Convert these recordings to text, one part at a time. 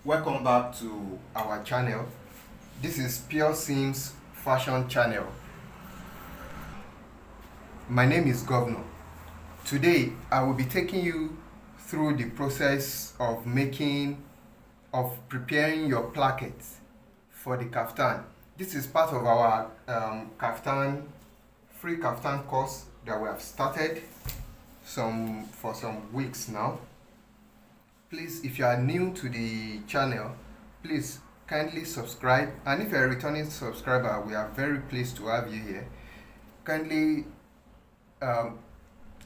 Welcome back to our channel. This is Pure Sims Fashion Channel. My name is Governor. Today I will be taking you through the process of preparing your placket for the kaftan. This is part of our free kaftan course that we have started for some weeks now. Please, if you are new to the channel, please kindly subscribe, and if you are a returning subscriber, we are very pleased to have you here. Kindly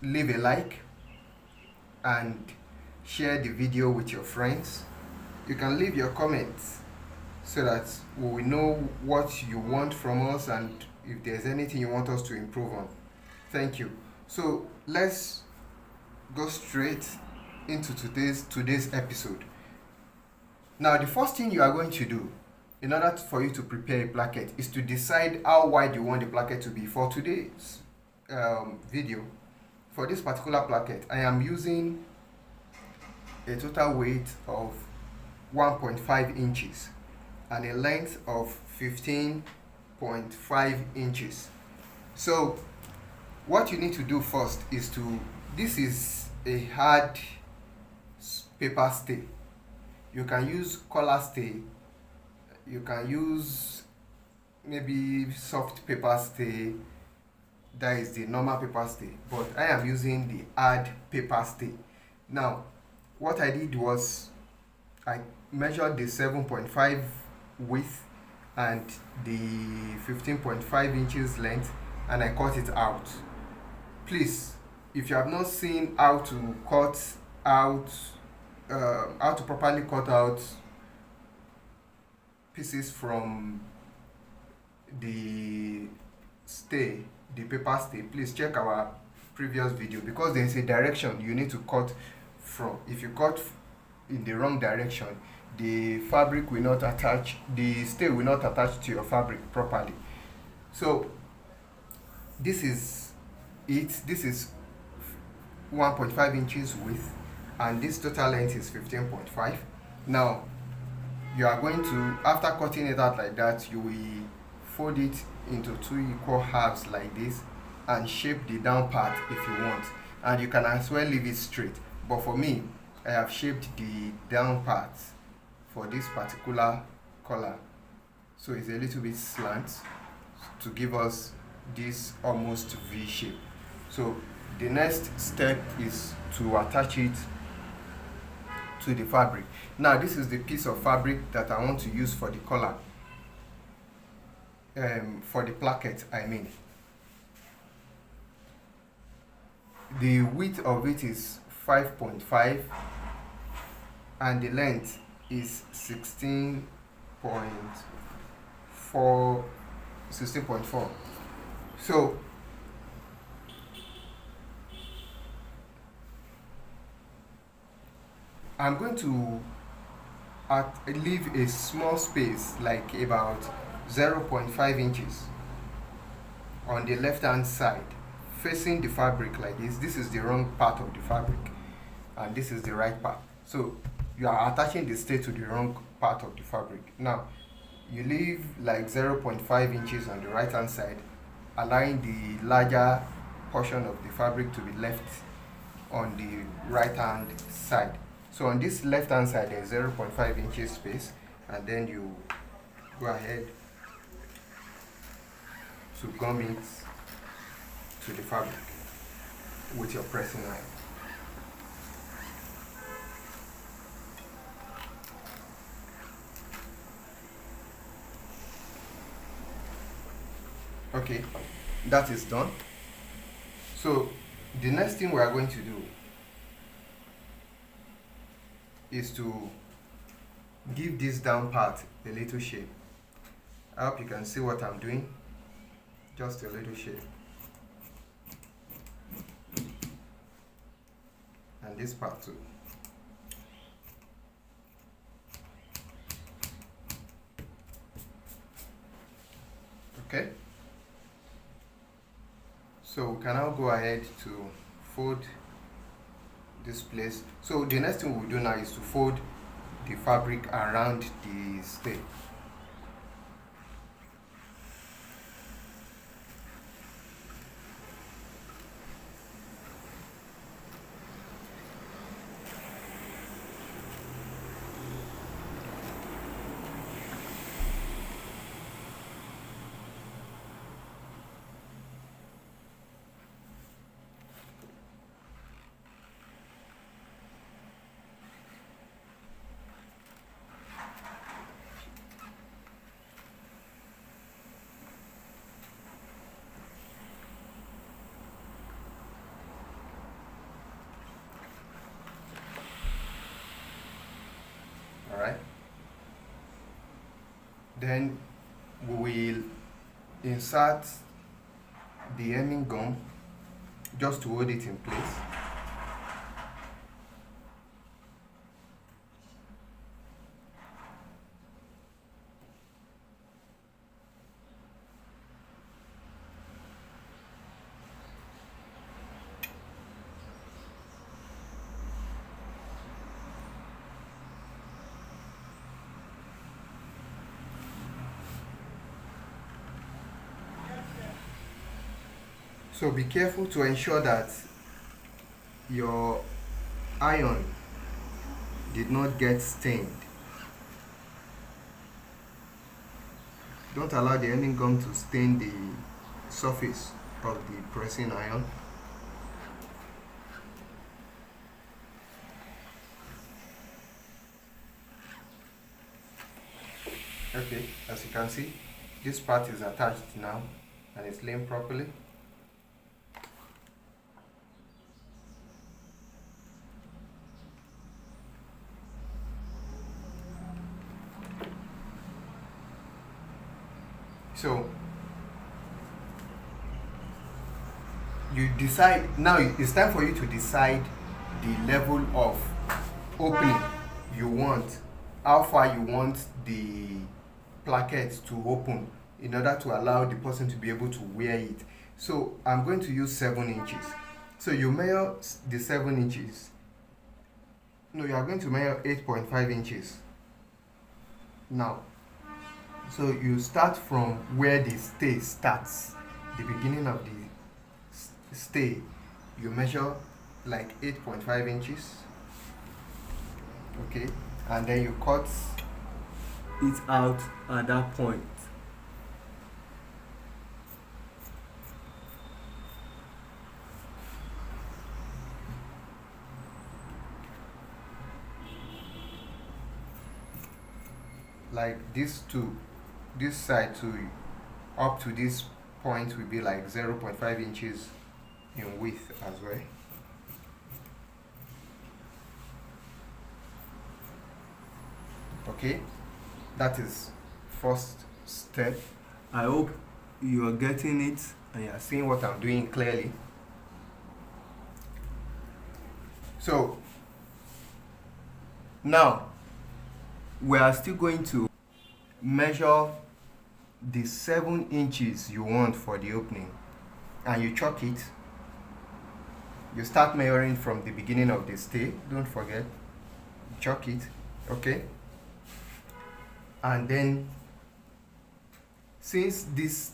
leave a like and share the video with your friends. You can leave your comments so that we will know what you want from us and if there's anything you want us to improve on. Thank you. So let's go straight into today's episode. Now, the first thing you are going to do in order for you to prepare a placket is to decide how wide you want the placket to be. For today's video, for this particular placket, I am using a total weight of 1.5 inches and a length of 15.5 inches. So what you need to do first is this is a hard paper stay. You can use color stay, you can use maybe soft paper stay, that is the normal paper stay, but I am using the hard paper stay. Now what I did was I measured the 7.5 width and the 15.5 inches length and I cut it out. Please, if you have not seen how to properly cut out pieces from the paper stay, please check our previous video, because there is a direction you need to cut from. If you cut in the wrong direction, the fabric will not attach, the stay will not attach to your fabric properly. So this is it. This is 1.5 inches width and this total length is 15.5. Now you are going to, after cutting it out like that, you will fold it into 2 equal halves like this and shape the down part if you want, and you can as well leave it straight, but for me I have shaped the down part for this particular color, so it's a little bit slant to give us this almost V shape. So the next step is to attach it to the fabric. Now this is the piece of fabric that I want to use for the collar, for the placket I mean. The width of it is 5.5 and the length is 16.4. So I'm going to leave a small space, like about 0.5 inches on the left hand side facing the fabric like this. This is the wrong part of the fabric and this is the right part, so you are attaching the stay to the wrong part of the fabric. Now you leave like 0.5 inches on the right hand side, allowing the larger portion of the fabric to be left on the right hand side. So on this left hand side there is 0.5 inches space, and then you go ahead to gum it to the fabric with your pressing iron. Okay, that is done. So the next thing we are going to do is to give this down part a little shape. I hope you can see what I'm doing. Just a little shape. And this part too. Okay. So we can now go ahead to fold this place. So the next thing we'll do now is to fold the fabric around the stay. Alright, then we will insert the hemming gum just to hold it in place. So be careful to ensure that your iron did not get stained. Don't allow the hemming gum to stain the surface of the pressing iron. Okay, as you can see, this part is attached now and it's laying properly. So you decide, now it's time for you to decide the level of opening you want, how far you want the placket to open in order to allow the person to be able to wear it. So I'm going to use 7 inches. So you measure the 7 inches. No, you are going to measure 8.5 inches. Now, so you start from where the stay starts, the beginning of the stay. You measure like 8.5 inches. Okay, and then you cut it out at that point. Like this side to up to this point will be like 0.5 inches in width as well. Okay, that is first step. I hope you are getting it and you are seeing what I'm doing clearly. So now we are still going to measure the 7 inches you want for the opening, and you chalk it. You start measuring from the beginning of the stay, don't forget, chalk it. Okay, and then since this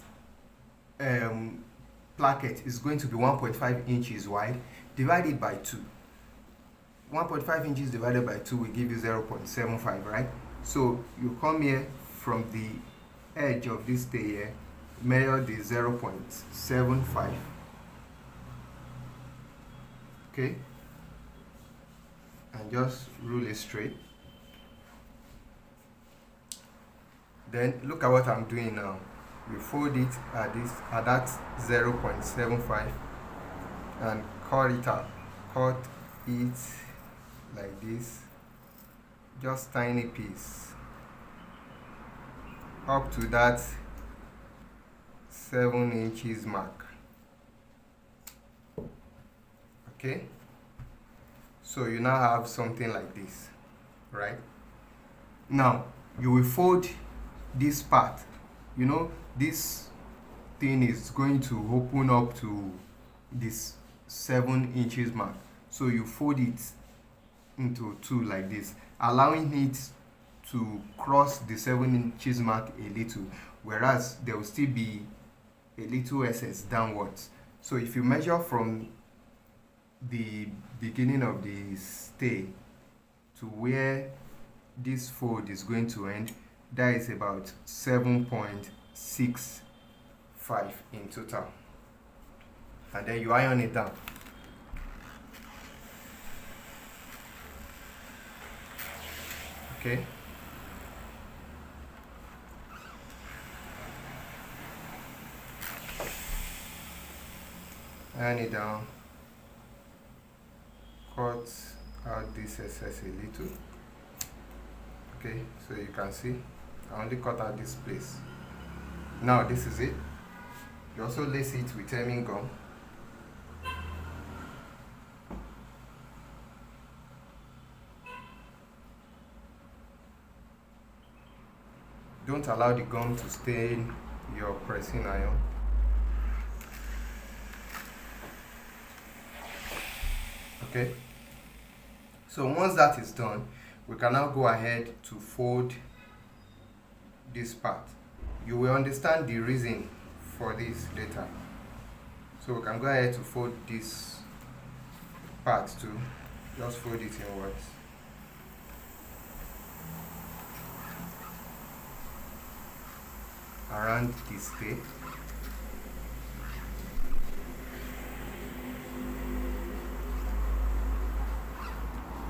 placket is going to be 1.5 inches wide, divide it by 2. 1.5 inches divided by 2 will give you 0.75, right? So you come here from the edge of this stay here, measure the 0.75. Okay, and just rule it straight. Then look at what I'm doing now. You fold it at that 0.75 and cut it out. Cut it like this, just tiny piece up to that 7 inches mark. Okay, so you now have something like this, right? Now you will fold this part. You know, this thing is going to open up to this 7 inches mark, so you fold it into 2 like this, allowing it to cross the 7 inches mark a little, whereas there will still be a little excess downwards. So if you measure from the beginning of the stay to where this fold is going to end, that is about 7.65 in total, and then you iron it down. Okay, iron it down, cut out this excess a little. Okay, so you can see I only cut out this place. Now this is it. You also lace it with hemming gum. Don't allow the gum to stain your pressing iron. Okay, so once that is done, we can now go ahead to fold this part. You will understand the reason for this later. So we can go ahead to fold this part too. Just fold it inwards. Around this stay.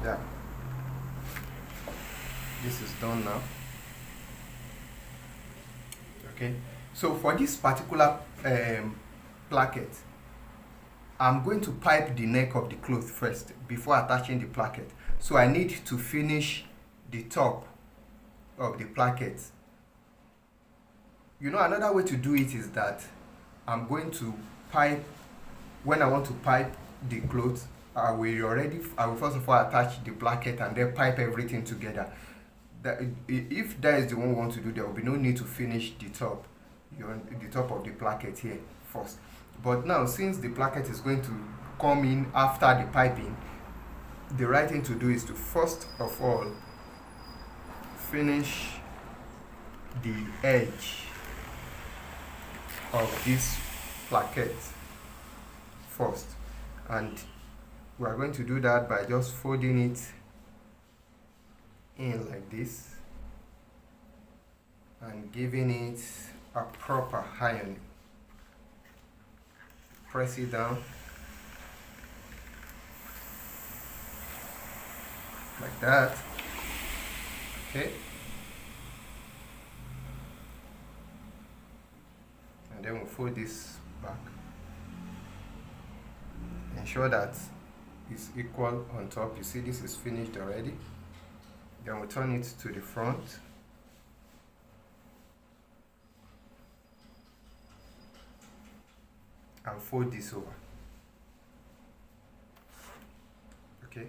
Yeah, this is done now. Okay, so for this particular placket, I'm going to pipe the neck of the cloth first before attaching the placket. So I need to finish the top of the placket. You know, another way to do it is that I'm going to pipe, when I want to pipe the cloth, I will first of all attach the placket and then pipe everything together. If that is the one we want to do, there will be no need to finish the top of the placket here first. But now, since the placket is going to come in after the piping, the right thing to do is to first of all finish the edge of this placket first, and we are going to do that by just folding it in like this and giving it a proper iron. Press it down like that. Okay, and then we'll fold this back. Ensure that it's equal on top. You see this is finished already. Then we'll turn it to the front. And fold this over. Okay.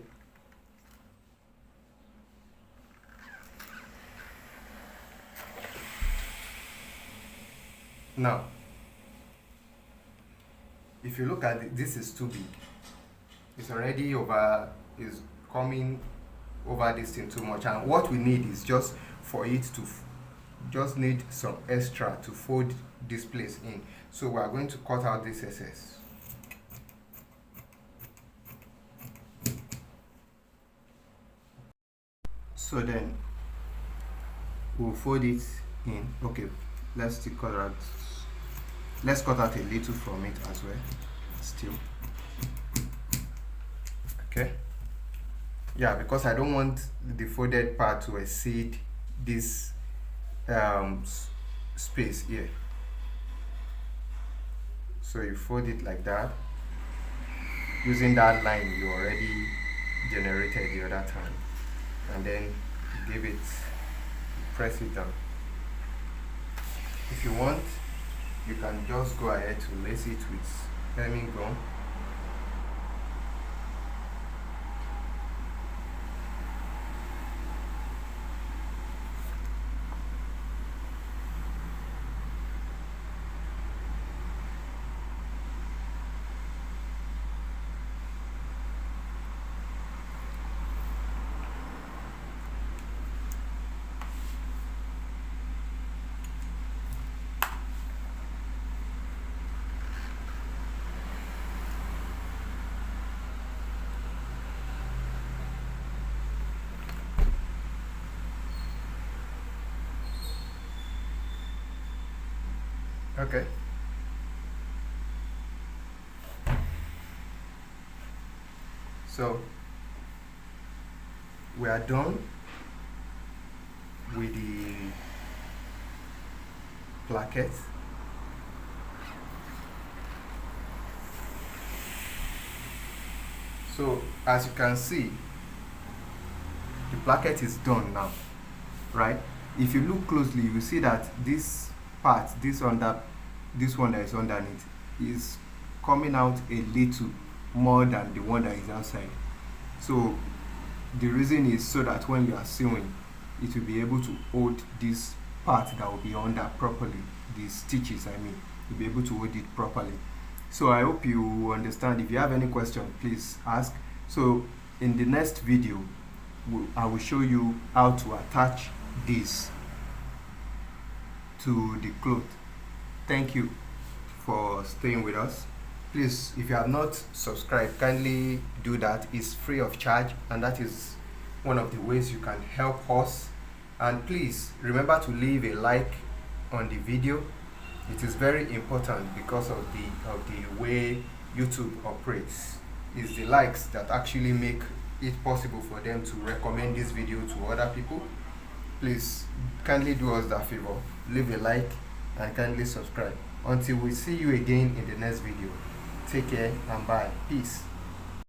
Now, if you look at it, this is too big. It's already is coming over this thing too much, and what we need is just for it to just need some extra to fold this place in. So we are going to cut out this excess. So then we'll fold it in. Okay, let's cut out a little from it as well still. Okay, yeah, because I don't want the folded part to exceed this space here. So you fold it like that using that line you already generated the other time, and then give it, press it down. If you want, you can just go ahead to lace it with hemming gum. Okay. So we are done with the placket. So as you can see, the placket is done now, right? If you look closely, you will see that this part, this one that is underneath, is coming out a little more than the one that is outside. So the reason is so that when you are sewing, it will be able to hold this part that will be under properly, the stitches I mean, you'll be able to hold it properly. So I hope you understand. If you have any question, please ask. So in the next video, I will show you how to attach this to the cloth. Thank you for staying with us. Please, if you have not subscribed, kindly do that. It's free of charge, and that is one of the ways you can help us. And please remember to leave a like on the video. It is very important because of the way YouTube operates. It's the likes that actually make it possible for them to recommend this video to other people. Please kindly do us that favor. Leave a like and kindly subscribe. Until we see you again in the next video. Take care and bye. Peace.